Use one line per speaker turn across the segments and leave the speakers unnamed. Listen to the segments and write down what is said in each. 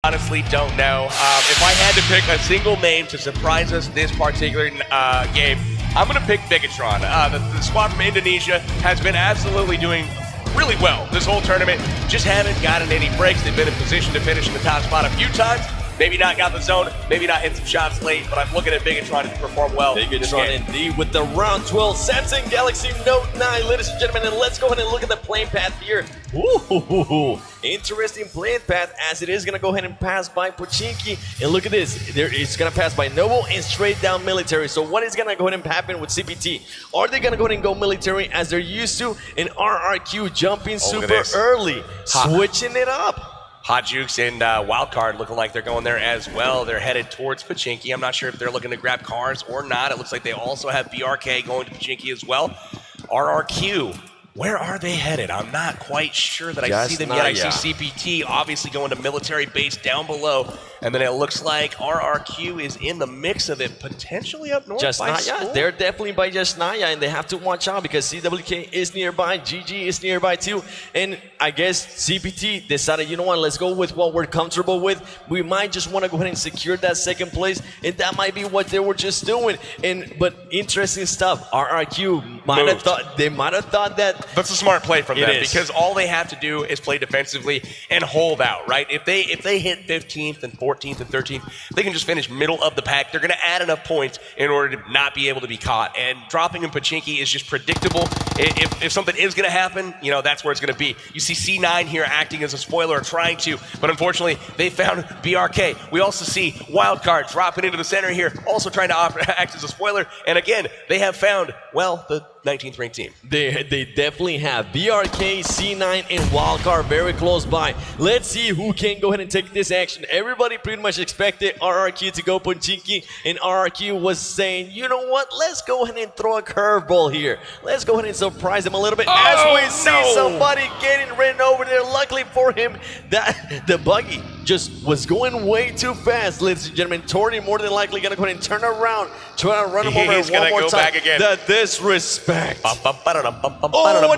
honestly don't know. If I had to pick a single name to surprise us this particular game, I'm going to pick Bigatron. The squad from Indonesia has been absolutely doing really well this whole tournament. Just haven't gotten any breaks. They've been in position to finish in the top spot a few times. Maybe not got the zone, maybe not hit some shots late, but I'm looking at Bigatron to perform well.
Bigatron indeed with the round 12 Samsung Galaxy Note 9, ladies and gentlemen, and let's go ahead and look at the playing path here. Ooh, interesting playing path as it is going to go ahead and pass by Pochinki. And look at this, it's going to pass by Noble and straight down military. So what is going to go ahead and happen with CPT? Are they going to go ahead and go military as they're used to? And RRQ jumping super early, switching it up.
Hot Jukes and Wildcard looking like they're going there as well. They're headed towards Pochinki. I'm not sure if they're looking to grab cars or not. It looks like they also have BRK going to Pochinki as well. RRQ, where are they headed? I'm not quite sure that I see them yet. I see CPT obviously going to military base down below. And then it looks like RRQ is in the mix of it, potentially up north by School.
They're definitely by Jasnaya, and they have to watch out because CWK is nearby, GG is nearby too. And I guess CPT decided, you know what, let's go with what we're comfortable with. We might just want to go ahead and secure that second place, and that might be what they were just doing. But interesting stuff. RRQ might have thought that
that's a smart play from them because all they have to do is play defensively and hold out, right? If they hit 15th and 14th and 13th, they can just finish middle of the pack. They're going to add enough points in order to not be able to be caught. And dropping in Pochinki is just predictable. If something is going to happen, you know, that's where it's going to be. You see C9 here acting as a spoiler, trying to, but unfortunately, they found BRK. We also see Wildcard dropping into the center here, also trying to act as a spoiler. And again, they have found, well, the 19th ranked team.
They definitely have. BRK, C9, and Wildcard very close by. Let's see who can go ahead and take this action. Everybody pretty much expected RRQ to go Pochinki, and RRQ was saying, you know what, let's go ahead and throw a curveball here. Let's go ahead and surprise them a little bit as we see somebody getting ran over there. Luckily for him, that the buggy just was going way too fast, ladies and gentlemen. Torty more than likely going to go ahead and turn around, try to run him over one more time. The disrespect.
Oh, another he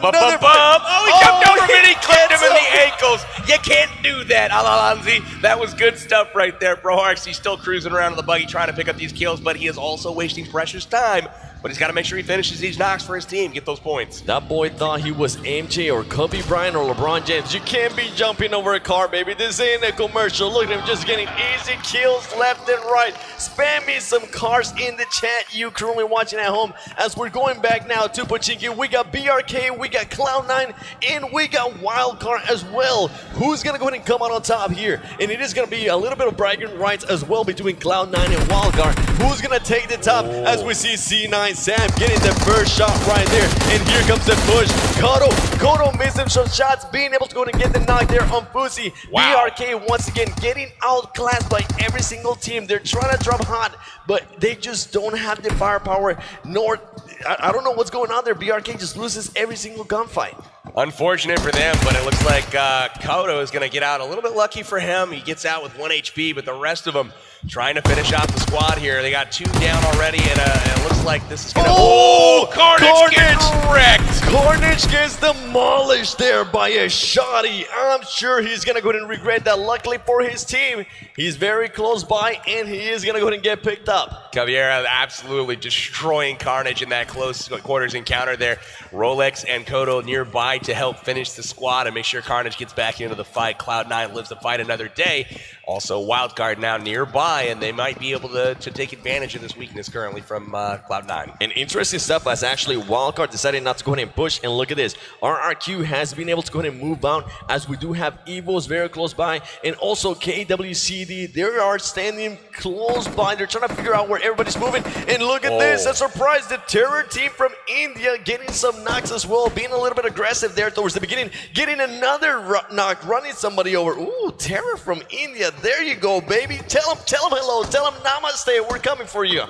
jumped over him and he clipped him in the ankles. You can't do that, Alalanzi. That was good stuff right there. Broharks, he's still cruising around in the buggy trying to pick up these kills, but he is also wasting precious time. But he's got to make sure he finishes these knocks for his team, get those points.
That boy thought he was MJ or Kobe Bryant or LeBron James. You can't be jumping over a car, baby. This ain't a commercial. Look at him just getting easy kills left and right. Spam me some cars in the chat, you currently watching at home. As we're going back now to Pochinki, we got BRK, we got Cloud9, and we got Wildcard as well. Who's going to go ahead and come out on top here? And it is going to be a little bit of bragging rights as well between Cloud9 and Wildcard. Who's going to take the top as we see C9 Sam getting the first shot right there, and here comes the push. Kodo missing some shots, being able to go and get the knock there on Fuzi. BRK once again getting outclassed by every single team. They're trying to drop hot, but they just don't have the firepower, nor I don't know what's going on there. BRK just loses every single gunfight.
Unfortunate for them, but it looks like Kodo is going to get out a little bit lucky for him. He gets out with 1 HP, but the rest of them trying to finish off the squad here. They got 2 down already, and it looks like this is going to... Oh, Carnage gets wrecked!
Carnage gets demolished there by a shotty. I'm sure he's going to go ahead and regret that. Luckily for his team, he's very close by, and he is going to go ahead and get picked up.
Caviera absolutely destroying Carnage in that close quarters encounter there. Rolex and Kodo nearby to help finish the squad and make sure Carnage gets back into the fight. Cloud9 lives to fight another day. Also, Wildcard now nearby, and they might be able to take advantage of this weakness currently from Cloud9.
And interesting stuff as actually Wildcard decided not to go ahead and push. And look at this. RRQ has been able to go ahead and move out as we do have Evos very close by. And also KWCD, they are standing close by. They're trying to figure out where everybody's moving. And look at this. A surprise. The Terror team from India getting some knocks as well. Being a little bit aggressive there towards the beginning. Getting another knock. Running somebody over. Ooh, Terror from India. There you go, baby. Tell them hello. Tell them namaste. We're coming for you.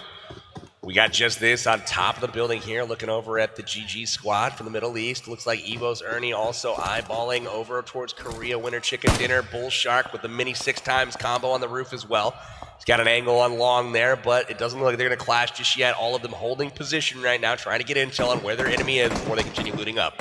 We got just this on top of the building here, looking over at the GG squad from the Middle East. Looks like Evo's Ernie also eyeballing over towards Korea Winter Chicken Dinner. Bull Shark with the mini 6x combo on the roof as well. He's got an angle on long there, but it doesn't look like they're going to clash just yet. All of them holding position right now, trying to get intel on where their enemy is before they continue looting up.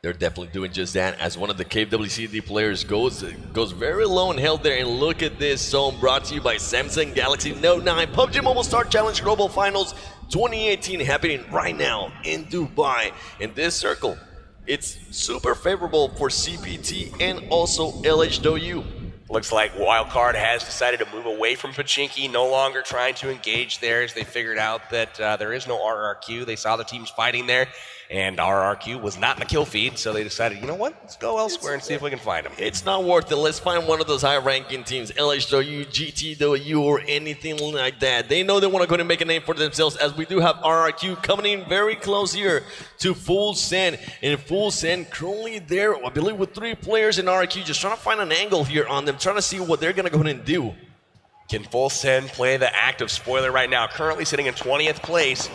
They're definitely doing just that, as one of the KWCD players goes very low and held there. And look at this zone, brought to you by Samsung Galaxy Note 9. PUBG Mobile Star Challenge Global Finals 2018 happening right now in Dubai. In this circle, it's super favorable for CPT and also LHW.
Looks like Wildcard has decided to move away from Pachinki, no longer trying to engage there, as they figured out that there is no RRQ. They saw the teams fighting there, and RRQ was not in the kill feed, so they decided, you know what, let's go elsewhere and see if we can find them.
It's not worth it. Let's find one of those high-ranking teams, LHW, GTW, or anything like that. They know they want to go and make a name for themselves, as we do have RRQ coming in very close here to Full Send. And Full Send currently there, I believe, with 3 players in RRQ, just trying to find an angle here on them, trying to see what they're going to go ahead and do.
Can Full Send play the active spoiler right now? Currently sitting in 20th place.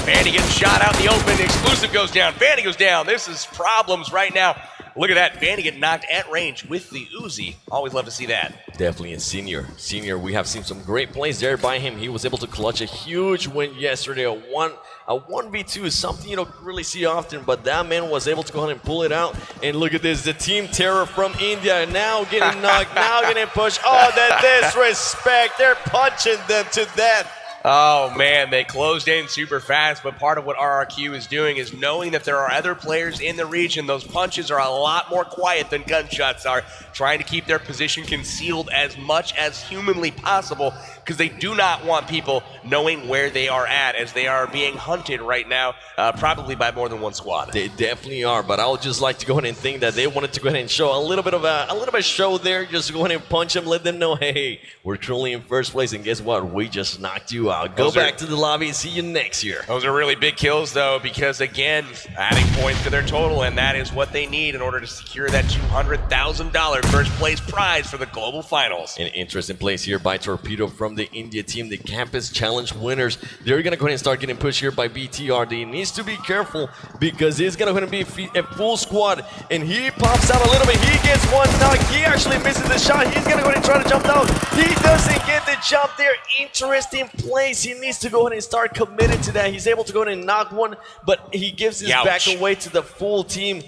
Vandy gets shot out in the open. The exclusive goes down. Vandy goes down. This is problems right now. Look at that. Vandy get knocked at range with the Uzi. Always love to see that.
Definitely a senior. We have seen some great plays there by him. He was able to clutch a huge win yesterday. A 1v2 is something you don't really see often, but that man was able to go ahead and pull it out. And look at this, the Team Terror from India now getting knocked, now getting pushed. Oh, that disrespect. They're punching them to death.
Oh, man, they closed in super fast, but part of what RRQ is doing is knowing that there are other players in the region. Those punches are a lot more quiet than gunshots are, trying to keep their position concealed as much as humanly possible, because they do not want people knowing where they are at, as they are being hunted right now, probably by more than one squad.
They definitely are, but I would just like to go ahead and think that they wanted to go ahead and show a little bit of a show there, just go ahead and punch them, let them know, hey, we're truly in first place, and guess what? We just knocked you out. Go back to the lobby and see you next year.
Those are really big kills, though, because, again, adding points to their total, and that is what they need in order to secure that $200,000 first place prize for the global finals.
An interesting place here by Torpedo from the India team, the Campus Challenge winners. They're going to go ahead and start getting pushed here by BTR. They needs to be careful, because it's going to be a full squad, and he pops out a little bit. He gets one knock. He actually misses the shot. He's going to go ahead and try to jump down. He doesn't get the jump there. Interesting place. He needs to go ahead and start committed to that. He's able to go ahead and knock one, but he gives his back away to the full team.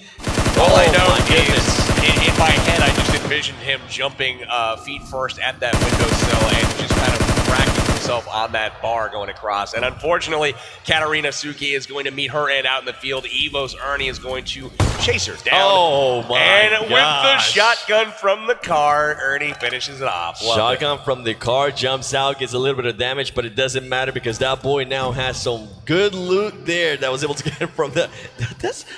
All I know is, in my head, I just envisioned him jumping feet first at that windowsill and just kind of cracking himself on that bar going across. And unfortunately, Katarina Suki is going to meet her end out in the field. Evo's Ernie is going to chase her down.
Oh my
And with the shotgun from the car, Ernie finishes it off.
Shotgun from the car, jumps out, gets a little bit of damage, but it doesn't matter, because that boy now has some good loot there that was able to get from the...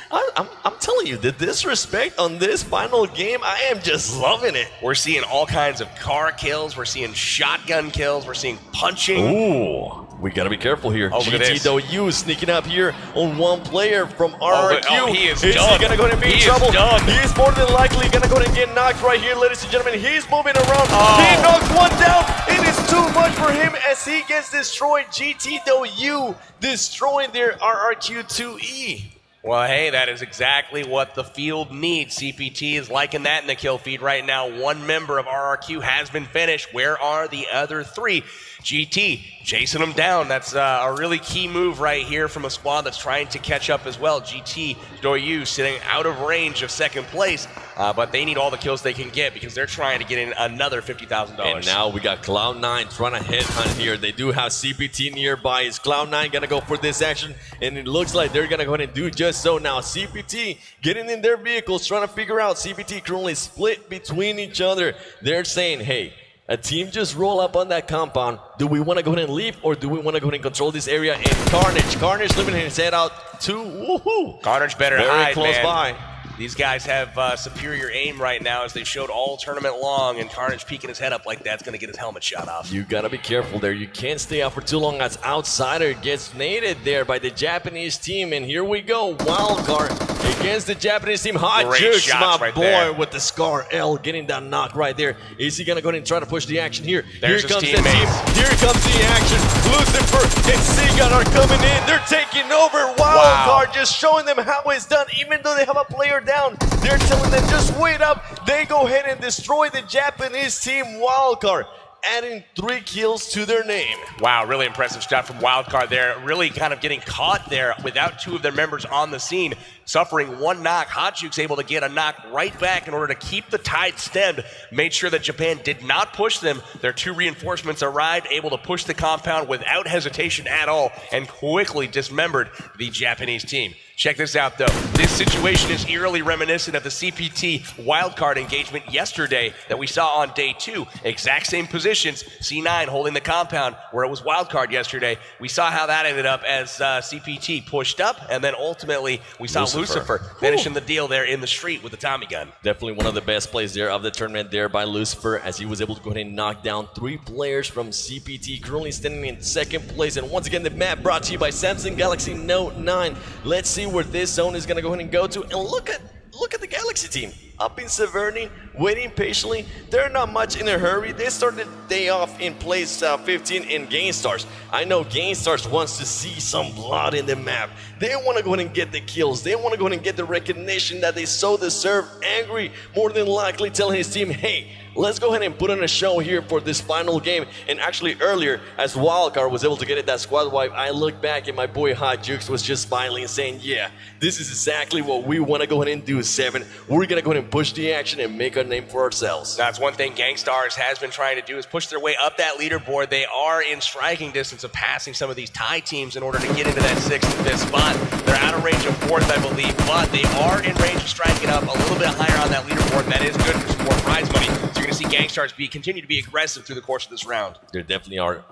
I'm telling you, the disrespect on this final game, I am just loving it.
We're seeing all kinds of car kills. We're seeing shotgun kills. We're seeing punching.
Ooh, we gotta be careful here.
Oh,
GTW sneaking up here on one player from RRQ.
Oh, he is
he gonna go ahead and be in trouble?
Done.
He is more than likely gonna go ahead and get knocked right here, ladies and gentlemen. He's moving around.
Oh.
He knocks one down. It is too much for him as he gets destroyed. GTW destroying their RRQ2E.
Well, hey, that is exactly what the field needs. CPT is liking that in the kill feed right now. One member of RRQ has been finished. Where are the other 3? GT chasing them down. That's a really key move right here from a squad that's trying to catch up as well. GT Doyu sitting out of range of second place, but they need all the kills they can get, because they're trying to get in another $50,000.
And now we got Cloud9 trying to headhunt here. They do have CPT nearby. Is Cloud9 gonna go for this action? And it looks like they're gonna go ahead and do just so. Now CPT getting in their vehicles, trying to figure out. CPT currently split between each other. They're saying, hey, a team just roll up on that compound. Do we want to go ahead and leave, or do we want to go ahead and control this area? And Carnage living his head out to woohoo.
Carnage better
very
hide,
close
man.
by.
These guys have superior aim right now, as they showed all tournament long, and Carnage peeking his head up like that's going to get his helmet shot off.
You got to be careful there. You can't stay out for too long, as Outsider gets naded there by the Japanese team. And here we go. Wildcard against the Japanese team. Hot Jukes, my boy, with the Scar L getting that knock right there. Is he going to go ahead and try to push the action here?
There's
here comes
his
the team. Here comes the action. Lucifer and Seagun are coming in. They're taking over. Wildcard just showing them how it's done, even though they have a player down. They're telling them, just wait up. They go ahead and destroy the Japanese team. Wildcard adding 3 kills to their name.
Wow, really impressive stuff from Wildcard there. Really kind of getting caught there without 2 of their members on the scene. Suffering 1 knock. Hotjuke's able to get a knock right back in order to keep the tide stemmed. Made sure that Japan did not push them. Their 2 reinforcements arrived, able to push the compound without hesitation at all, and quickly dismembered the Japanese team. Check this out, though. This situation is eerily reminiscent of the CPT wildcard engagement yesterday that we saw on day 2. Exact same positions. C9 holding the compound where it was wildcard yesterday. We saw how that ended up as CPT pushed up, and then ultimately we saw Lucifer finishing the deal there in the street with the Tommy gun.
Definitely one of the best plays there of the tournament there by Lucifer, as he was able to go ahead and knock down 3 players from CPT, currently standing in 2nd place. And once again, the map brought to you by Samsung Galaxy Note 9. Let's see where this zone is going to go ahead and go to. And look at the Galaxy team up in Severny, waiting patiently. They're not much in a hurry. They started the day off in place 15 in GameStars. I know GameStars wants to see some blood in the map. They want to go ahead and get the kills. They want to go ahead and get the recognition that they so deserve. Angry, more than likely, telling his team, hey, let's go ahead and put on a show here for this final game. And actually earlier, as Wildcard was able to get it that squad wipe, I looked back and my boy Hot Jukes was just smiling and saying, yeah, this is exactly what we want to go ahead and do, 7. We're going to go ahead and push the action and make a name for ourselves.
That's one thing GameStars has been trying to do, is push their way up that leaderboard. They are in striking distance of passing some of these tie teams in order to get into that 6th and 5th spot. They're out of range of 4th, I believe, but they are in range of striking up a little bit higher on that leaderboard, and that is good for some more prize money. So you're going to see GameStars continue to be aggressive through the course of this round.
There definitely are.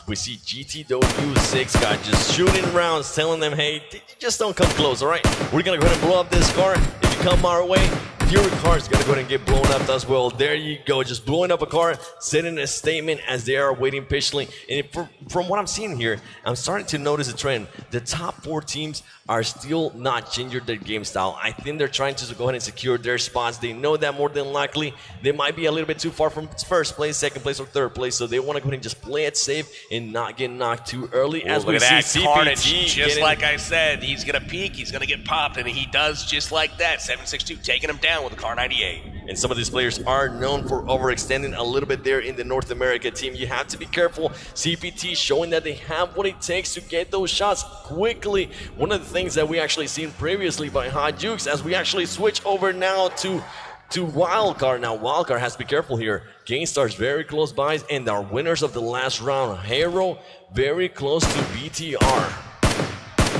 We see GTW6 guy just shooting rounds, telling them, hey, just don't come close, all right? We're going to go ahead and blow up this car. If you come our way, your car is going to go ahead and get blown up as well. There you go, just blowing up a car, sending a statement as they are waiting patiently. And from what I'm seeing here, I'm starting to notice a trend. The top 4 teams are still not changing their game style. I think they're trying to go ahead and secure their spots. They know that more than likely they might be a little bit too far from 1st place, 2nd place, or 3rd place. So they want to go ahead and just play it safe and not get knocked too early.
As we see Carnage, just like I said, he's going to peek, he's going to get popped, and he does just like that. 762 taking him down with a car 98.
And some of these players are known for overextending a little bit there in the North America team. You have to be careful. CPT showing that they have what it takes to get those shots quickly. One of the things that we actually seen previously by Hot Jukes, as we actually switch over now to Wildcard. Now Wildcard has to be careful here. GameStars very close by, and our winners of the last round, Hero, very close to BTR.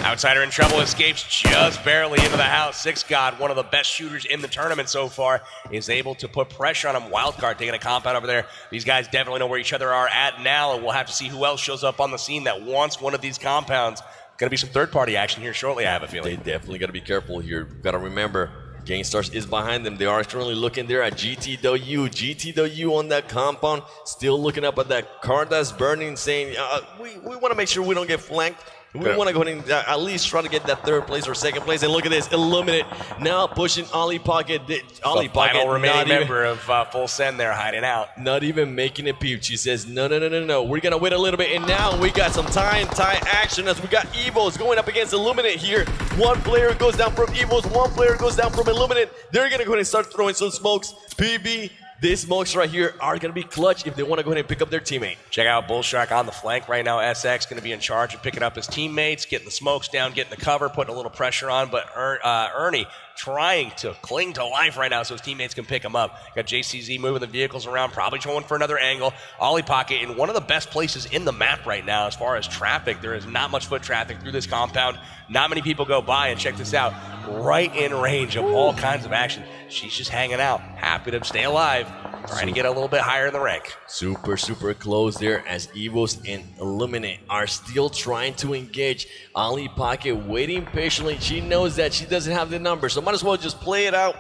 Outsider in trouble, escapes just barely into the house. 6God, one of the best shooters in the tournament so far, is able to put pressure on him. Wildcard taking a compound over there. These guys definitely know where each other are at now, and we'll have to see who else shows up on the scene that wants one of these compounds. Going to be some third-party action here shortly, I have a feeling.
They definitely got to be careful here. Got to remember, GameStars is behind them. They are currently looking there at GTW. GTW on that compound, still looking up at that car that's burning, saying, we want to make sure we don't get flanked. We want to go ahead and at least try to get that 3rd place or 2nd place. And look at this, Illuminate now pushing Ollie Pocket.
Ollie Pocket, final remaining member of Full Send there, hiding out.
Not even making a peep. She says, no. We're going to wait a little bit. And now we got some tie action as we got Evos going up against Illuminate here. One player goes down from Evos. One player goes down from Illuminate. They're going to go ahead and start throwing some smokes. PB. These smokes right here are going to be clutch if they want to go ahead and pick up their teammate.
Check out Bullshark on the flank right now. SX going to be in charge of picking up his teammates, getting the smokes down, getting the cover, putting a little pressure on. But Ernie trying to cling to life right now so his teammates can pick him up. Got JCZ moving the vehicles around, probably going for another angle. Ollie Pocket in one of the best places in the map right now as far as traffic. There is not much foot traffic through this compound. Not many people go by, and check this out. Right in range of all kinds of action. She's just hanging out, happy to stay alive, trying to get a little bit higher in the rank.
Super close there as Evos and Illuminate are still trying to engage. Ollie Pocket waiting patiently. She knows that she doesn't have the number, so might as well just play it out,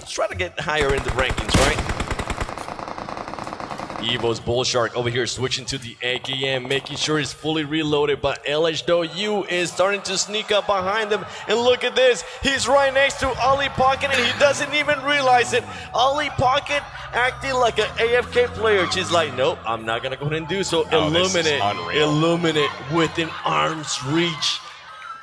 try to get higher in the rankings, right? Evo's Bullshark over here switching to the AKM, making sure it's fully reloaded, but LHW is starting to sneak up behind them. And look at this, he's right next to Ollie Pocket and he doesn't even realize it. Ollie Pocket acting like an AFK player. She's like, nope, I'm not gonna go ahead and do so. Illuminate within arm's reach.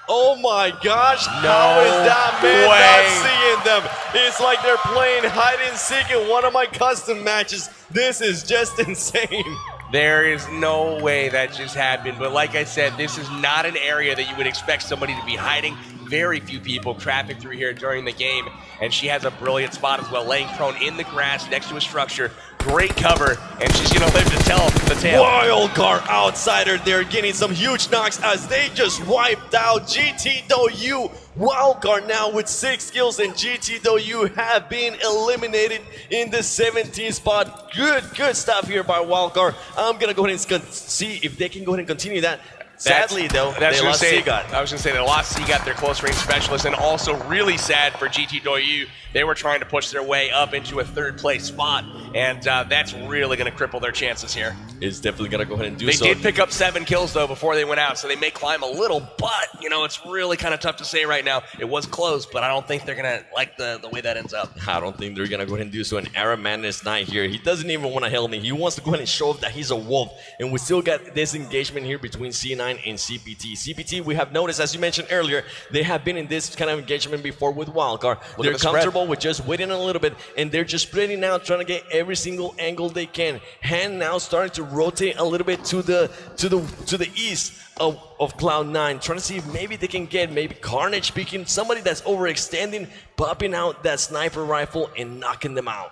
Oh my gosh,
No
how is that man
way.
not seeing them? It's like they're playing hide and seek in one of my custom matches. This is just insane.
There is no way that just happened, but like I said, this is not an area that you would expect somebody to be hiding. Very few people traffic through here during the game, and she has a brilliant spot as well, laying prone in the grass next to a structure. Great cover, and she's going to live to tell the tale.
Wild card outsider there, getting some huge knocks as they just wiped out GTW. Wildcard now with 6 kills, and GTW have been eliminated in the 17th spot. Good stuff here by Wildcard. I'm gonna go ahead and see if they can go ahead and continue that. Sadly, though, they lost Seagat.
I was going to say they lost Seagat, their close range specialist, and also really sad for GTW. They were trying to push their way up into a 3rd place spot, and that's really going to cripple their chances here.
It's definitely going to go ahead and do so.
They did pick up 7 kills, though, before they went out, so they may climb a little, but, you know, it's really kind of tough to say right now. It was close, but I don't think they're going to like the way that ends up.
I don't think they're going to go ahead and do so. And Arab Madness 9 here, he doesn't even want to help me. He wants to go ahead and show off that he's a wolf, and we still got this engagement here between C9 and CPT. CPT, we have noticed, as you mentioned earlier, they have been in this kind of engagement before with Wildcard. They're comfortable with just waiting a little bit, and they're just spreading out, trying to get every single angle they can. Hand now starting to rotate a little bit to the east of Cloud9, trying to see if maybe they can get maybe Carnage picking somebody that's overextending, popping out that sniper rifle and knocking them out.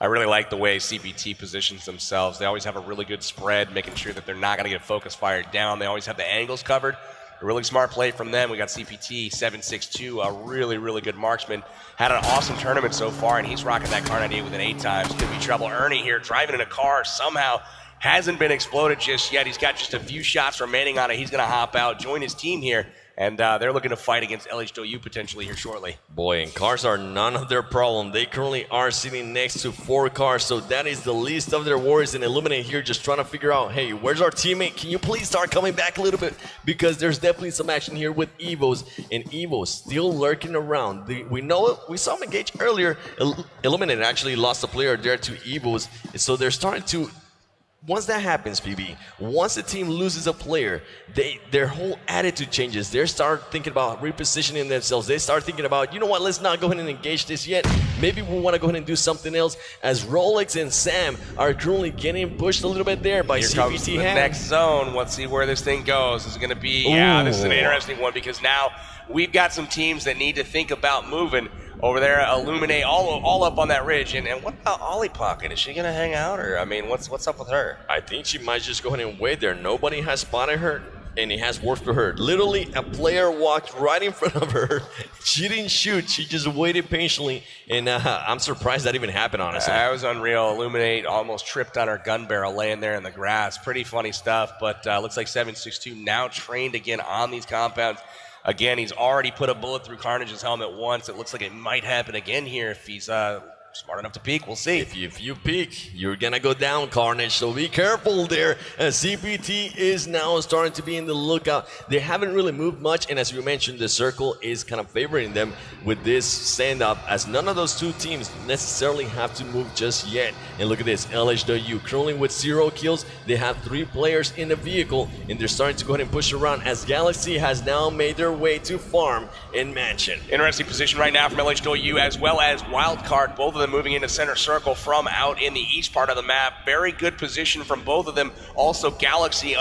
I really like the way CPT positions themselves. They always have a really good spread, making sure that they're not going to get focus fired down. They always have the angles covered. A really smart play from them. We got CPT 762, a really, really good marksman. Had an awesome tournament so far, and he's rocking that car 98 with an 8 times. Could be trouble. Ernie here driving in a car somehow. Hasn't been exploded just yet. He's got just a few shots remaining on it. He's going to hop out, join his team here, and they're looking to fight against LHW potentially here shortly.
Boy, and cars are none of their problem. They currently are sitting next to 4 cars, so that is the least of their worries. And Illuminate here just trying to figure out, hey, where's our teammate? Can you please start coming back a little bit? Because there's definitely some action here with Evos, and Evos still lurking around. We know it. We saw him engage earlier. Illuminate actually lost a player there to Evos, so they're starting to... Once that happens, PB, once the team loses a player, their whole attitude changes. They start thinking about repositioning themselves. They start thinking about, you know what, let's not go ahead and engage this yet. Maybe we want to go ahead and do something else. As Rolex and Sam are currently getting pushed a little bit there by CPT.
Comes the next zone. Let's see where this thing goes. This is going to be, this is an interesting one because now we've got some teams that need to think about moving. Over there, Illuminate all up on that ridge. And what about Ollie Pocket? Is she going to hang out? Or, I mean, what's up with her?
I think she might just go ahead and wait there. Nobody has spotted her, and it has worked for her. Literally, a player walked right in front of her. She didn't shoot. She just waited patiently. And I'm surprised that even happened, honestly.
That was unreal. Illuminate almost tripped on her gun barrel laying there in the grass. Pretty funny stuff. But looks like 762 now trained again on these compounds. Again, he's already put a bullet through Carnage's helmet once. It looks like it might happen again here if he's smart enough to peek. We'll see.
If you peek, you're going to go down, Carnage. So be careful there. CPT is now starting to be in the lookout. They haven't really moved much. And as you mentioned, the circle is kind of favoring them with this stand-up, as none of those 2 teams necessarily have to move just yet. And look at this. LHW currently with 0 kills. They have 3 players in the vehicle, and they're starting to go ahead and push around as Galaxy has now made their way to farm in Mansion.
Interesting position right now from LHW as well as Wildcard. Both of them moving into center circle from out in the east part of the map. Very good position from both of them. Also Galaxy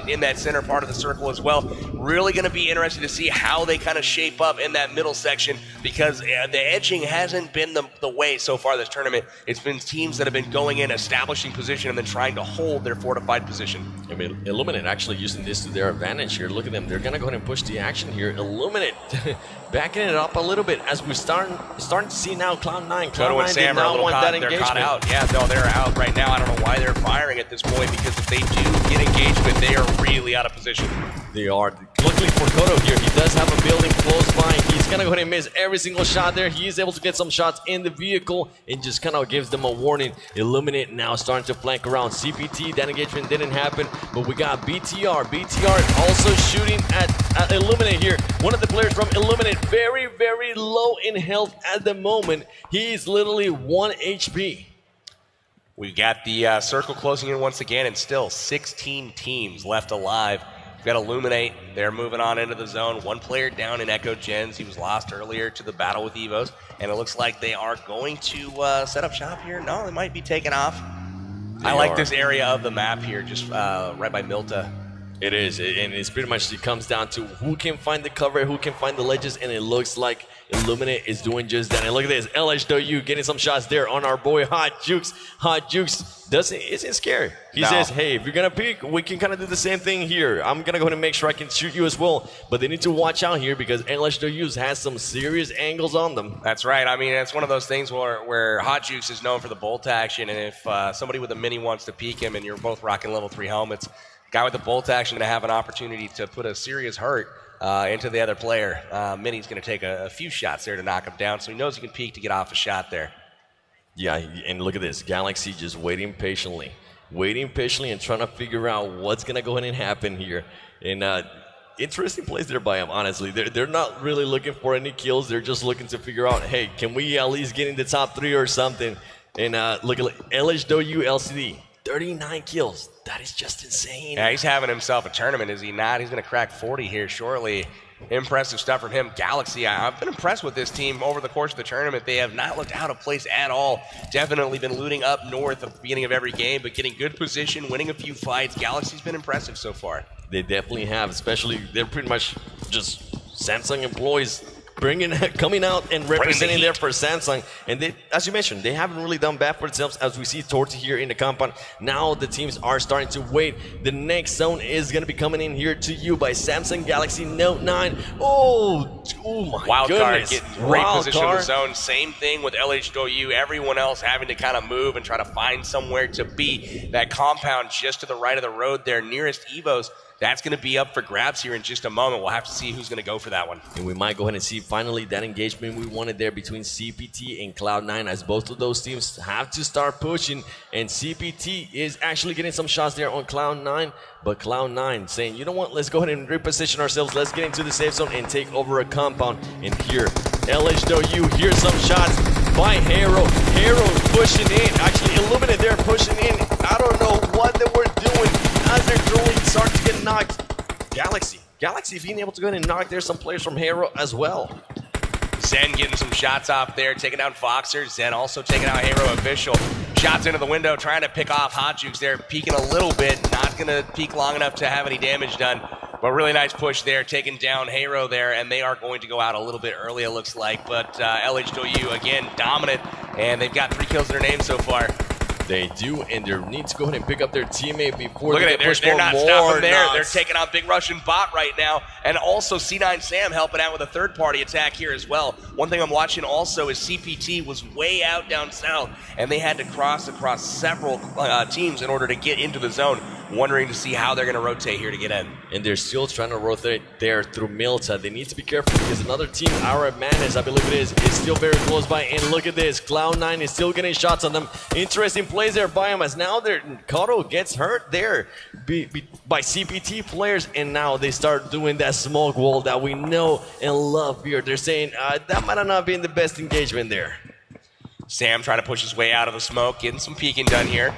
in that center part of the circle as well. Really going to be interesting to see how they kind of shape up in that middle section, because the edging hasn't been the way so far this tournament. It's been teams that have been going in, establishing position, and then trying to hold their fortified position.
I mean, Illuminate actually using this to their advantage here. Look at them. They're going to go ahead and push the action here. Illuminate backing it up a little bit as we're starting to see now Cloud9.
Cloud9 and Sam are a little caught. They're caught out. Yeah, no, they're out right now. I don't know why they're firing at this point, because if they do get engagement, they are really out of position.
They are. Luckily for Kodo here, he does have a building close by. He's going to go ahead and miss every single shot there. He is able to get some shots in the vehicle and just kind of gives them a warning. Illuminate now starting to flank around. CPT, that engagement didn't happen, but we got BTR. BTR also shooting at Illuminate here. One of the players from Illuminate, very, very low in health at the moment. He's literally 1 HP.
We've got the circle closing in once again, and still 16 teams left alive We've got Illuminate. They're moving on into the zone. One player down in Echo Gens. He was lost earlier to the battle with Evos. And it looks like they are going to set up shop here. No, they might be taking off. I like this area of the map here, just right by Milta.
It is, and it's pretty much, it comes down to who can find the cover, who can find the ledges, and it looks like Illuminate is doing just that. And look at this, LHW getting some shots there on our boy Hot Jukes. Hot Jukes isn't scared. He says, hey, if you're going to peek, we can kind of do the same thing here. I'm going to go ahead and make sure I can shoot you as well. But they need to watch out here because LHW has some serious angles on them.
That's right. I mean, it's one of those things where Hot Jukes is known for the bolt action, and if somebody with a mini wants to peek him and you're both rocking level 3 helmets, guy with the bolt action to have an opportunity to put a serious hurt into the other player. Mini's going to take a few shots there to knock him down, so he knows he can peek to get off a shot there.
Yeah, and look at this. Galaxy just waiting patiently and trying to figure out what's going to go ahead and happen here. And interesting plays there by him, honestly. They're not really looking for any kills. They're just looking to figure out, hey, can we at least get in the top 3 or something? And look at LHW LCD. 39 kills. That is just insane.
Yeah, he's having himself a tournament, is he not? He's going to crack 40 here shortly. Impressive stuff from him. Galaxy, I've been impressed with this team over the course of the tournament. They have not looked out of place at all. Definitely been looting up north at the beginning of every game, but getting good position, winning a few fights. Galaxy's been impressive so far.
They definitely have, especially they're pretty much just Samsung employees coming out and representing there for Samsung. And they, as you mentioned, they haven't really done bad for themselves as we see Torty here in the compound. Now the teams are starting to wait. The next zone is going to be coming in here to you by Samsung Galaxy Note 9. Oh my
Wild
goodness.
Card getting great position in the zone. Same thing with LHW. Everyone else having to kind of move and try to find somewhere to be. That compound just to the right of the road there, nearest Evos. That's going to be up for grabs here in just a moment. We'll have to see who's going to go for that one.
And we might go ahead and see finally that engagement we wanted there between CPT and Cloud9, as both of those teams have to start pushing. And CPT is actually getting some shots there on Cloud9. But Cloud9 saying, you know what, let's go ahead and reposition ourselves. Let's get into the safe zone and take over a compound. And here, LHW, here's some shots by Hero. Hero pushing in. Actually, Illuminate there pushing in. I don't know what they were doing as they're throwing, start to get knocked. Galaxy being able to go ahead and knock there some players from Hero as well.
Zen getting some shots off there, taking down Foxer. Zen also taking out Hero Official. Shots into the window, trying to pick off Hot Jukes there, peeking a little bit, not going to peek long enough to have any damage done. But really nice push there, taking down Hero there, and they are going to go out a little bit early, it looks like. But LHW, again, dominant, and they've got 3 kills in their name so far.
They do, and they need to go ahead and pick up their teammate before
Look
they
at
get pushed
they're not stopping there.
knocks.
They're taking out Big Russian Bot right now, and also C9 Sam helping out with a third-party attack here as well. One thing I'm watching also is CPT was way out down south, and they had to cross across several teams in order to get into the zone, wondering to see how they're going to rotate here to get in.
And they're still trying to rotate there through Milta. They need to be careful because another team, Arab Madness, I believe it is still very close by. And look at this, Cloud9 is still getting shots on them. Interesting plays there by him as now Kato gets hurt there by CPT players, and now they start doing that smoke wall that we know and love here. They're saying that might have not been the best engagement there.
Sam trying to push his way out of the smoke, getting some peeking done here.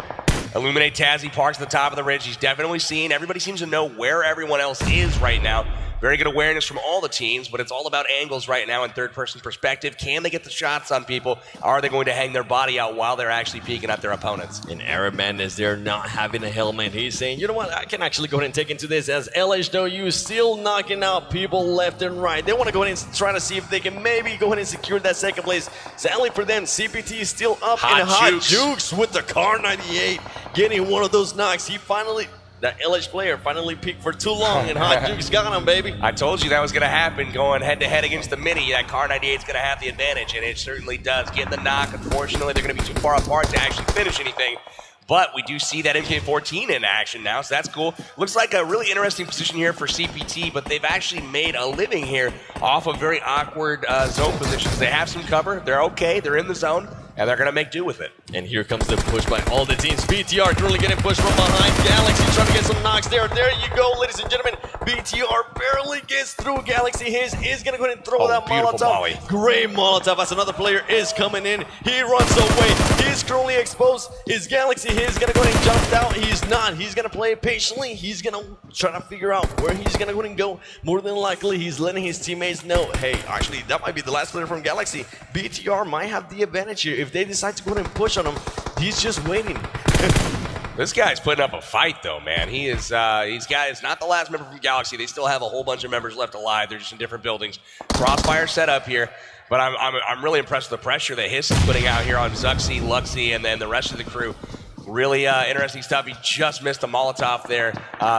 Illuminate Tazzy parks at the top of the ridge. He's definitely seen. Everybody seems to know where everyone else is right now. Very good awareness from all the teams, but it's all about angles right now in third-person perspective. Can they get the shots on people? Are they going to hang their body out while they're actually peeking at their opponents?
And Arab Madness, they're not having a helmet. He's saying, you know what, I can actually go ahead and take into this as LHW still knocking out people left and right. They want to go ahead and try to see if they can maybe go ahead and secure that second place. Sadly for them, CPT is still up. Hot Jukes with the Car 98 getting one of those knocks. That LH player finally peaked for too long, and Hot Jukes got him, baby.
I told you that was going to happen, going head-to-head against the Mini. That Car 98 is going to have the advantage, and it certainly does. Getting the knock, unfortunately, they're going to be too far apart to actually finish anything. But we do see that MK14 in action now, so that's cool. Looks like a really interesting position here for CPT, but they've actually made a living here off of very awkward zone positions. They have some cover. They're okay. They're in the zone. and they're going to make do with it.
And here comes the push by all the teams. BTR currently getting pushed from behind. Galaxy trying to get some knocks there. There you go, ladies and gentlemen. BTR barely gets through. Galaxy is going to go ahead and throw that Molotov.
Molly.
Great Molotov as another player is coming in. He runs away. He's currently exposed. Is Galaxy is going to go ahead and jump out? He's not. He's going to play patiently. He's going to try to figure out where he's going to go ahead and go. More than likely, he's letting his teammates know, hey, actually, that might be the last player from Galaxy. BTR might have the advantage here. If they decide to go ahead and push on him, he's just waiting.
This guy's putting up a fight, though, man. He's not the last member from Galaxy. They still have a whole bunch of members left alive. They're just in different buildings. Crossfire set up here, but I'm really impressed with the pressure that Hiss is putting out here on Zuxi, Luxy, and then the rest of the crew. Really interesting stuff. He just missed a Molotov there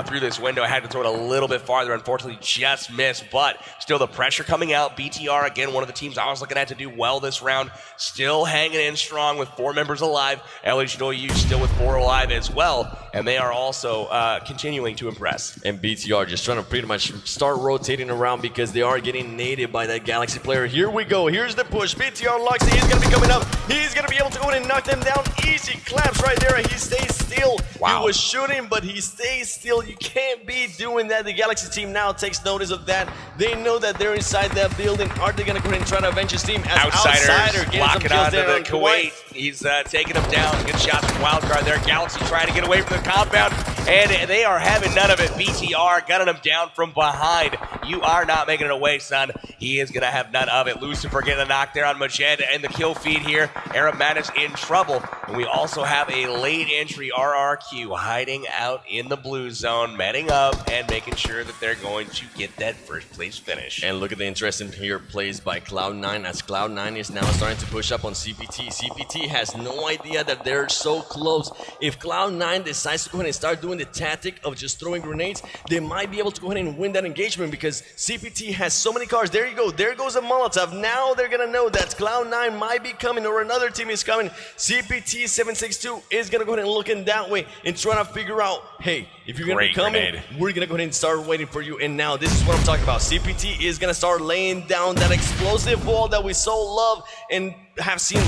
through this window. I had to throw it a little bit farther. Unfortunately, just missed. But still the pressure coming out. BTR, again, one of the teams I was looking at to do well this round. Still hanging in strong with 4 members alive. LHW still with 4 alive as well. And they are also continuing to impress.
And BTR just trying to pretty much start rotating around because they are getting naded by that Galaxy player. Here we go. Here's the push. BTR Luxy, he's going to be coming up. He's going to be able to go in and knock them down. Easy claps right there. He stays still.
Wow.
He was shooting, but he stays still. You can't be doing that. The Galaxy team now takes notice of that. They know that they're inside that building. Are they going to go ahead and try to avenge his team? As
Outsiders
getting
locking
some kills
onto
there
the Kuwait. He's taking them down. Good shots from Wildcard there. Galaxy trying to get away from the compound, and they are having none of it. BTR gunning them down from behind. You are not making it away, son. He is going to have none of it. Lucifer getting a knock there on Majed and the kill feed here. Arab Madness in trouble. And we also have a late entry RRQ hiding out in the blue zone, metting up and making sure that they're going to get that first place finish.
And look at the interesting here plays by Cloud9 as Cloud9 is now starting to push up on CPT. CPT has no idea that they're so close. If Cloud9 decides to go ahead and start doing the tactic of just throwing grenades, they might be able to go ahead and win that engagement because CPT has so many cars. There you go. There goes a Molotov. Now they're going to know that Cloud9 might be coming or another team is coming. CPT 762 is going to go ahead and looking that way and trying to figure out, hey, if you're going to be coming, we're going to go ahead and start waiting for you. And now this is what I'm talking about. CPT is going to start laying down that explosive wall that we so love and have seen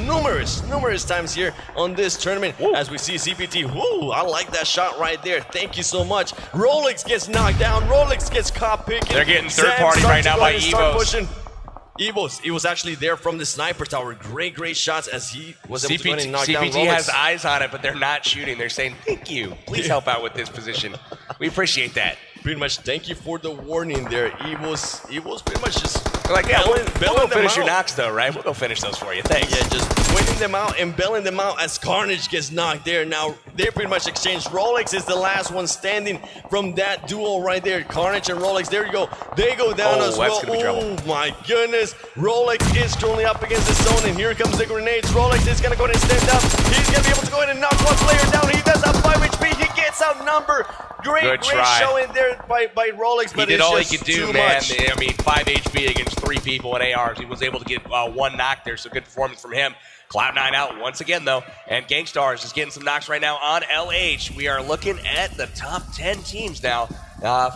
numerous times here on this tournament. Woo. As we see CPT. Woo, I like that shot right there. Thank you so much. Rolex gets knocked down. Rolex gets caught picking.
They're getting third party right now by Evos.
Evos, he was actually there from the sniper tower. Great shots as he was able to go and knock down Rolex.
CPT has eyes on it, but they're not shooting. They're saying, thank you. Please help out with this position. We appreciate that.
Pretty much, thank you for the warning there. Evos pretty much just...
They're like, yeah, we'll finish your knocks though, right? We'll go finish those for you. Thanks.
Yeah, just winning them out and bailing them out as Carnage gets knocked there. Now, they pretty much exchanged. Rolex is the last one standing from that duo right there. Carnage and Rolex, there you go. They go down as well. Oh my goodness. Rolex is currently up against the zone, and here comes the grenades. Rolex is going to go ahead and stand up. He's going to be able to go ahead and knock one player down. He does have 5 HP. He gets outnumbered. Great showing there by Rolex, but
he did all he could
do,
man. I mean, 5 HP against 3 people in ARs. He was able to get 1 knock there, so good performance from him. Cloud9 out once again, though, and Gangstars is getting some knocks right now on LH. We are looking at the top 10 teams now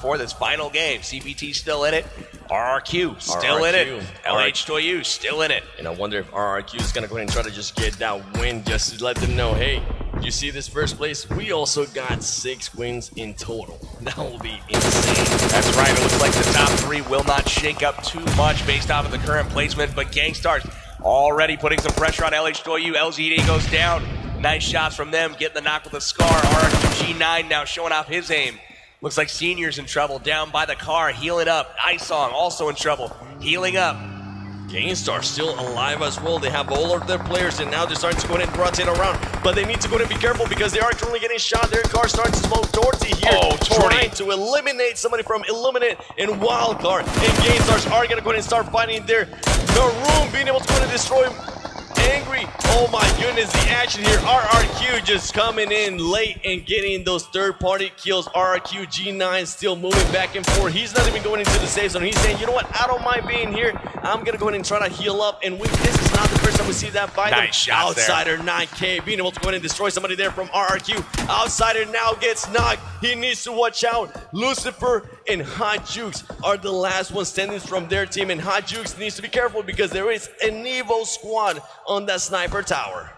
for this final game. CPT still in it. RRQ still in it. LH Toyu still in it.
And I wonder if RRQ is going to go ahead and try to just get that win just to let them know, hey, you see this first place? We also got 6 wins in total. That will be insane.
That's right. It looks like the top 3 will not shake up too much based off of the current placement, but Gangstars already putting some pressure on LH Toyu. LGD goes down. Nice shots from them, getting the knock with a scar. RRQ G9 now showing off his aim. Looks like Senior's in trouble, down by the car, healing up. Isong also in trouble, healing up.
Gainstar still alive as well. They have all of their players, and now they're starting to go ahead and rotate around. But they need to go ahead and be careful because they are currently getting shot. Their car starting to smoke. Dorsey here trying to eliminate somebody from Illuminate and Wildcard. And Gainstars are going to go ahead and start fighting there. The room being able to go ahead and destroy him. Angry. Oh my goodness, the action here. RRQ just coming in late and getting those third-party kills. RRQ G9 still moving back and forth. He's not even going into the safe zone. He's saying, you know what, I don't mind being here. I'm going to go ahead and try to heal up and win. This is not the first time we see that by
nice
them. Outsider there. 9K being able to go ahead and destroy somebody there from RRQ. Outsider now gets knocked. He needs to watch out. Lucifer and Hot Jukes are the last ones standing from their team, and Hot Jukes needs to be careful because there is an Evo squad on that sniper tower.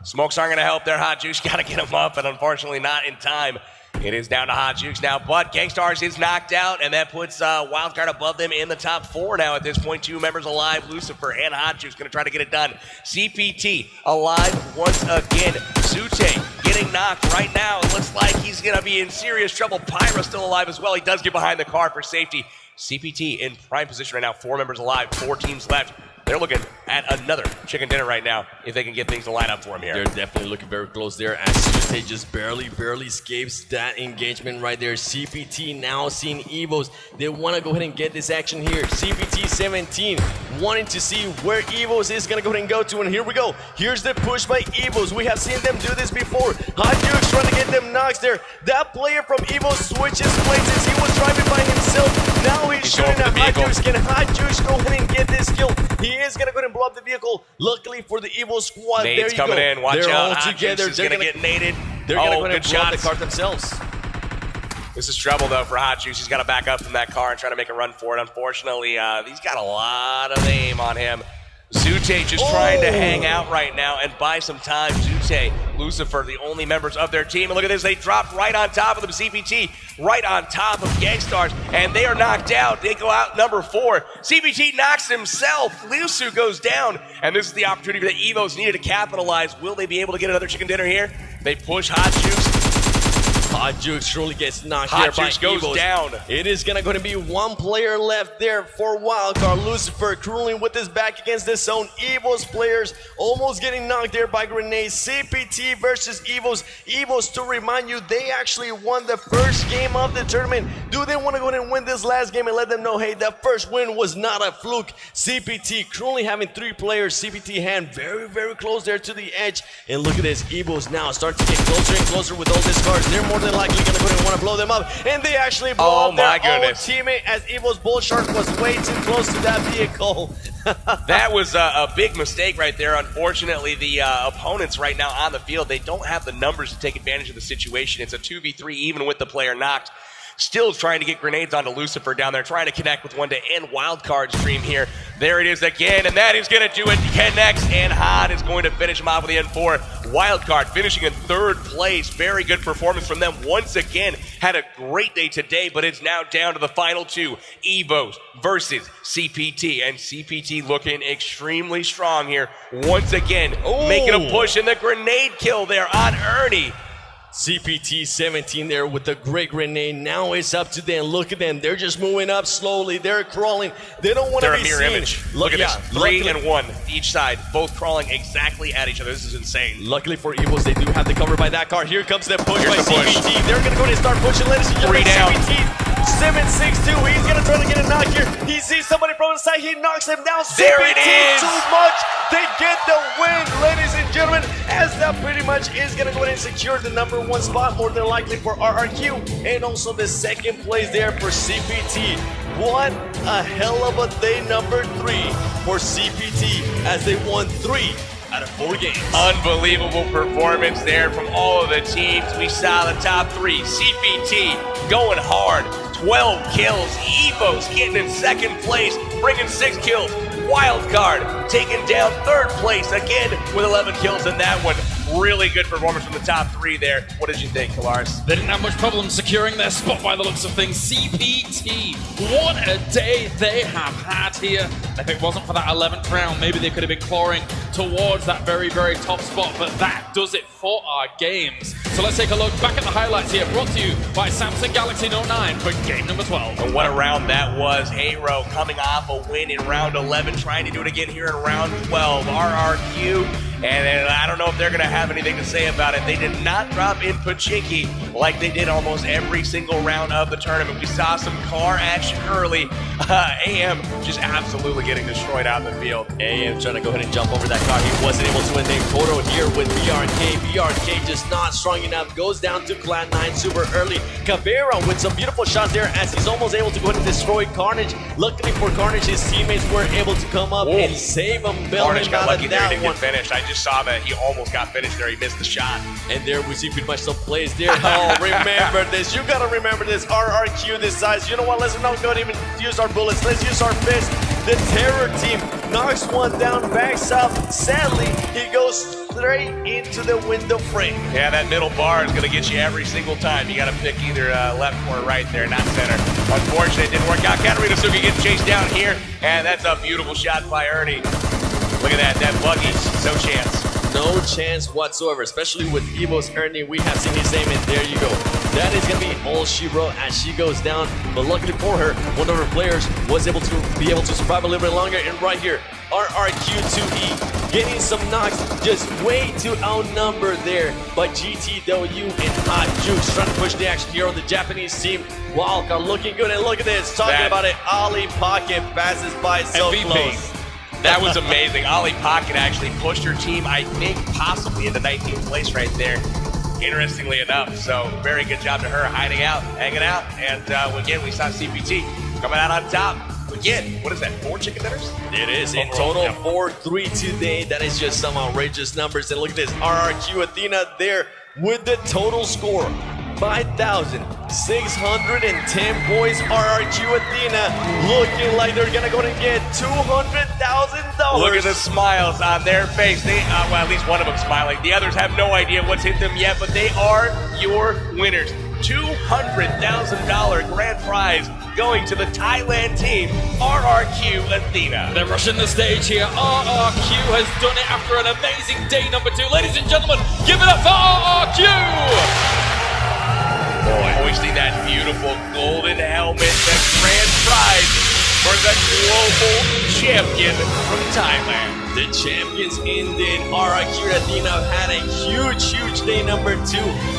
Smokes aren't going to help there. Hot Jukes got to get him up, and unfortunately not in time. It is down to Hot Jukes now, but Gangstars is knocked out, and that puts Wildcard above them in the top 4 now at this point. 2 members alive, Lucifer and Hot Jukes going to try to get it done. CPT alive once again. Sute getting knocked right now. It looks like he's going to be in serious trouble. Pyra still alive as well. He does get behind the car for safety. CPT in prime position right now. 4 members alive, 4 teams left. They're looking at another chicken dinner right now if they can get things to line up for him here.
They're definitely looking very close there as Sute just barely escapes that engagement right there. CPT now seeing Evos. They want to go ahead and get this action here. CPT 17 wanting to see where Evos is going to go ahead and go to. And here we go. Here's the push by Evos. We have seen them do this before. Hot Jukes trying to get them knocks there. That player from Evos switches places. He was driving by himself. Now he's shooting at Hot Jukes. Can Hot Jukes go ahead and get this kill? He is going to go ahead and blow up the vehicle. Luckily for the Evo squad,
Nade's
there you
coming
go.
in. Watch
They're
out.
all together.
They're going to get naded.
They're going to go ahead and blow up the
shots.
car themselves.
This is trouble, though, for Hot Juice. He's got to back up from that car and try to make a run for it. Unfortunately, he's got a lot of aim on him. Zute just trying to hang out right now and buy some time. Zute, Lucifer, the only members of their team. And look at this. They dropped right on top of them. CPT right on top of Gangstars. And they are knocked out. They go out number 4. CPT knocks himself. Lusu goes down. And this is the opportunity that Evos needed to capitalize. Will they be able to get another chicken dinner here? They push Hot Juice.
Hot Jukes surely gets knocked here by
goes
Evos.
Down.
It is going to be 1 player left there for Wildcard. Lucifer cruising with his back against this zone. Evos players almost getting knocked there by grenades. CPT versus Evos. Evos, to remind you, they actually won the first game of the tournament. Do they want to go ahead and win this last game and let them know, hey, that first win was not a fluke? CPT currently having 3 players. CPT hand very close there to the edge. And look at this. Evos now start to get closer and closer with all these cars. They're more than likely going to go and want to blow them up, and they actually blow up their own teammate as Evo's Bull Shark was way too close to that vehicle.
That was a big mistake right there. Unfortunately, the opponents right now on the field, they don't have the numbers to take advantage of the situation. It's a 2v3 even with the player knocked. Still trying to get grenades onto Lucifer down there, trying to connect with one to end Wildcard's stream here. There it is again, and that is going to do it. Connects, and Hod is going to finish him off with the N4. Wildcard finishing in 3rd place. Very good performance from them once again. Had a great day today, but it's now down to the final 2. Evos versus CPT, and CPT looking extremely strong here. Once again, making a push in the grenade kill there on Ernie.
CPT 17 there with a great grenade. Now it's up to them. Look at them. They're just moving up slowly. They're crawling. They don't want to be seen.
They're a mirror image. Look at this. 3 and 1 each side, both crawling exactly at each other. This is insane.
Luckily for Evos, they do have the cover by that car. Here comes the push by CPT. They're going to go ahead and start pushing. Ladies and gentlemen, CPT 7-6-2. He's going to try to get a knock here. He sees somebody from the side. He knocks him down.
There it is.
Too much. They get the win, ladies and gentlemen, as that pretty much is going to go ahead and secure the number 1 spot, more than likely for RRQ, and also the 2nd place there for CPT. What a hell of a day number 3 for CPT as they won 3 out of 4 games.
Unbelievable performance there from all of the teams. We saw the top 3. CPT going hard. 12 kills. Evos getting in 2nd place, bringing 6 kills. Wildcard taking down 3rd place again with 11 kills in that one. Really good performance from the top 3 there. What did you think, Kalaris?
They didn't have much problem securing their spot by the looks of things. CPT, what a day they have had here. If it wasn't for that 11th round, maybe they could have been clawing towards that very top spot, but that does it for our games. So let's take a look back at the highlights here, brought to you by Samsung Galaxy Note 9 for game number 12.
And what a round that was. Hero coming off a win in round 11, trying to do it again here in round 12. RRQ, and I don't know if they're going to have anything to say about it. They did not drop in Pachinki like they did almost every single round of the tournament. We saw some car action early. AM just absolutely getting destroyed out in the field.
AM trying to go ahead and jump over that car. He wasn't able to, and then Koto here with BRK. BRK just not strong enough. Goes down to Clan 9 super early. Caveira with some beautiful shots there as he's almost able to go ahead and destroy Carnage. Luckily for Carnage, his teammates were able to come up and save him.
Carnage got lucky there. He didn't get finished. I just saw that he almost got finished there. He missed the shot.
And there we see pretty much some plays there. Oh Remember this. You gotta remember this. RRQ decides, you know what, let's not go even use our bullets. Let's use our fist. The terror team knocks one down, backs up. Sadly, he goes straight into the window frame.
Yeah, that middle bar is going to get you every single time. You got to pick either left or right there, not center. Unfortunately, it didn't work out. Katarina Suki getting chased down here, and that's a beautiful shot by Ernie. Look at that buggy, no chance.
No chance whatsoever, especially with Evo's Ernie. We have seen his aim, and there you go. That is going to be all she wrote as she goes down. But luckily for her, one of her players was able to survive a little bit longer. And right here, RRQ2E getting some knocks, just way too outnumbered there by GTW and Hot Jukes trying to push the action here on the Japanese team. Wildcard looking good, and look at this, talking about it, Ali Pocket passes by so
MVP.
close.
That was amazing. Ollie Pocket actually pushed her team, I think, possibly into 19th place right there, interestingly enough. So very good job to her, hiding out, hanging out. And again, we saw CPT coming out on top. Again, what is that, 4 chicken dinners?
It is. In
Overall,
total,
yeah.
4-3 today. That is just some outrageous numbers. And look at this, RRQ Athena there with the total score. 5,610 points. RRQ Athena looking like they're gonna go and get $200,000.
Look at the smiles on their face. They, well, at least one of them smiling. The others have no idea what's hit them yet, but they are your winners. $200,000 grand prize going to the Thailand team, RRQ Athena.
They're rushing the stage here. RRQ has done it after an amazing day number 2. Ladies and gentlemen, give it up for RRQ!
Boy, hoisting that beautiful golden helmet, the grand prize for the global champion from Thailand.
The champions indeed. RRQ Athena had a huge day number 2.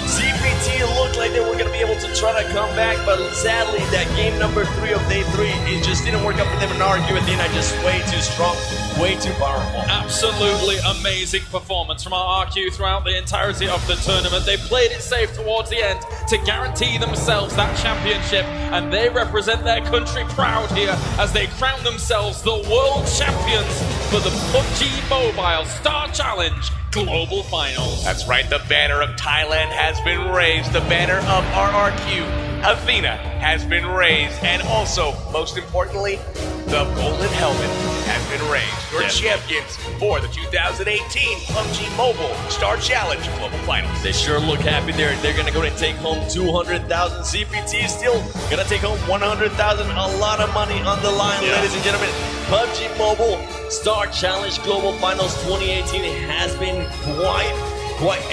CPT looked like they were going to be able to try to come back, but sadly that game number 3 of day 3, it just didn't work out for them. And RRQ Athena just way too strong, way too powerful.
Absolutely amazing performance from RRQ throughout the entirety of the tournament. They played it safe towards the end to guarantee themselves that championship, and they represent their country proud here as they crown themselves the world champions for the PUBG Mobile Star Challenge Global Finals.
That's right, the banner of Thailand has been raised. The banner of RRQ Athena has been raised. And also, most importantly, the golden helmet has been raised. Your champions for the 2018 PUBG Mobile Star Challenge Global Finals.
They sure look happy there. They're going to go and take home 200,000. CPT still going to take home 100,000. A lot of money on the line, ladies and gentlemen. PUBG Mobile Star Challenge Global Finals 2018 has been quite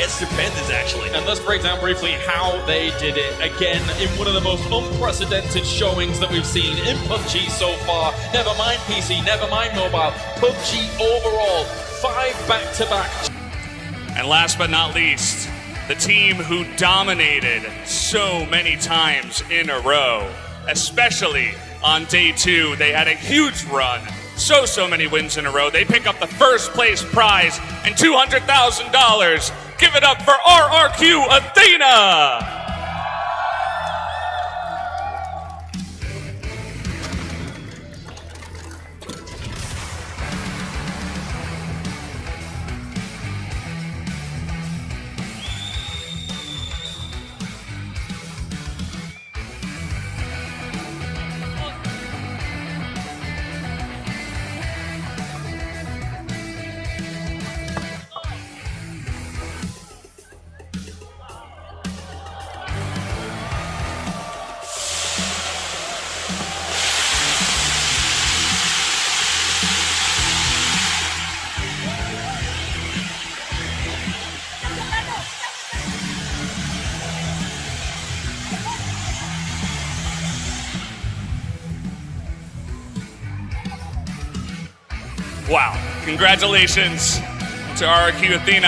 stupendous, actually.
And let's break down briefly how they did it. Again, in one of the most unprecedented showings that we've seen in PUBG so far. Never mind PC, never mind mobile. PUBG overall, 5 back-to-back.
And last but not least, the team who dominated so many times in a row, especially on day 2. They had a huge run. So many wins in a row. They pick up the first place prize and $200,000. Give it up for RRQ Athena! Wow. Congratulations to RRQ Athena.